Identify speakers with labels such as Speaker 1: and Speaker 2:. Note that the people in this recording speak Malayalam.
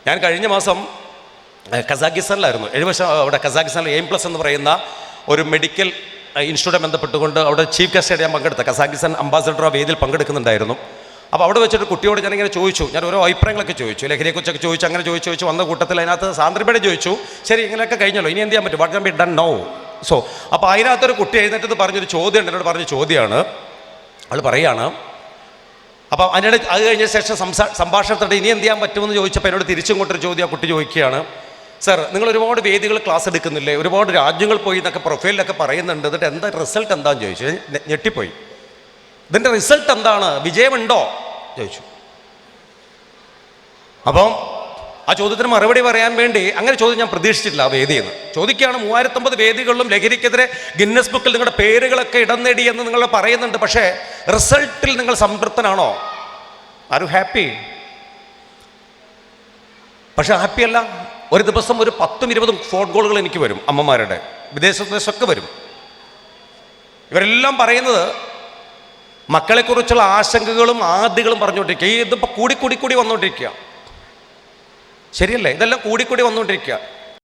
Speaker 1: ഞാൻ കഴിഞ്ഞ മാസം കസാഖിസ്ഥാനിലായിരുന്നു. 7 വർഷം അവിടെ കസാഖിസ്ഥാനിൽ എയിംപ്ലസ് എന്ന് പറയുന്ന ഒരു മെഡിക്കൽ ഇൻസ്റ്റിറ്റ്യൂട്ട് ബന്ധപ്പെട്ടുകൊണ്ട് അവിടെ ചീഫ് ഗസ്റ്റായിട്ട് ഞാൻ പങ്കെടുത്ത കസാഖിസ്ഥാൻ അംബാസഡർ ആ വേദിയിൽ പങ്കെടുക്കുന്നുണ്ടായിരുന്നു. അപ്പോൾ അവിടെ വെച്ചിട്ട് കുട്ടിയോട് ഞാനിങ്ങനെ ചോദിച്ചു, ഞാൻ ഓരോ അഭിപ്രായങ്ങളൊക്കെ ചോദിച്ചു, ലഹരിയെക്കുറിച്ചൊക്കെ ചോദിച്ചു. അങ്ങനെ ചോദിച്ചു വന്ന കൂട്ടത്തിൽ അതിനകത്ത് സാന്ദ്രബയുടെ ചോദിച്ചു, ശരി ഇങ്ങനെയൊക്കെ കഴിഞ്ഞല്ലോ, ഇനി എന്ത് ചെയ്യാൻ പറ്റും, what can be done now. So അപ്പോൾ അതിനകത്തൊരു കുട്ടി എഴുന്നേറ്റത് പറഞ്ഞൊരു ചോദ്യം ഉണ്ട്, എന്നോട് പറഞ്ഞ ചോദ്യമാണ്. അവൾ പറയുകയാണ്, അപ്പം അതിനിടെ അത് കഴിഞ്ഞ ശേഷം സംഭാഷണത്തിനിടെ ഇനി എന്ത് ചെയ്യാൻ പറ്റുമെന്ന് ചോദിച്ചപ്പോൾ എന്നോട് തിരിച്ചും കൊണ്ടൊരു ചോദ്യം ആ കുട്ടി ചോദിക്കുകയാണ്, സർ നിങ്ങൾ ഒരുപാട് വേദികൾ ക്ലാസ് എടുക്കുന്നില്ലേ, ഒരുപാട് രാജ്യങ്ങൾ പോയി എന്നൊക്കെ പ്രൊഫൈലിലൊക്കെ പറയുന്നുണ്ട്, എന്നിട്ട് എന്താ റിസൾട്ട് എന്താണെന്ന് ചോദിച്ചു. ഞെട്ടിപ്പോയി. ഇതിൻ്റെ റിസൾട്ട് എന്താണ്, വിജയമുണ്ടോ ചോദിച്ചു. അപ്പം ആ ചോദ്യത്തിന് മറുപടി പറയാൻ വേണ്ടി അങ്ങനെ ചോദ്യം ഞാൻ പ്രതീക്ഷിച്ചിട്ടില്ല. ആ വേദിയിൽ നിന്ന് ചോദിക്കുകയാണ്, 3050 വേദികളിലും ലഹരിക്കെതിരെ ഗിന്നസ് ബുക്കിൽ നിങ്ങളുടെ പേരുകളൊക്കെ ഇടം നേടി എന്ന് നിങ്ങൾ പറയുന്നുണ്ട്, പക്ഷേ റിസൾട്ടിൽ നിങ്ങൾ സംതൃപ്തനാണോ, ആർ യു ഹാപ്പി? പക്ഷെ ഹാപ്പിയല്ല. ഒരു ദിവസം ഒരു 10-20 ഫോൺ കോളുകൾ എനിക്ക് വരും, അമ്മമാരുടെ വിദേശത്തൊക്കെ വരും. ഇവരെല്ലാം പറയുന്നത് മക്കളെക്കുറിച്ചുള്ള ആശങ്കകളും ആദികളും പറഞ്ഞുകൊണ്ടിരിക്കുക. ഇതിപ്പോൾ കൂടി വന്നുകൊണ്ടിരിക്കുക. ശരിയല്ലേ? ഇതെല്ലാം കൂടി വന്നുകൊണ്ടിരിക്കുക.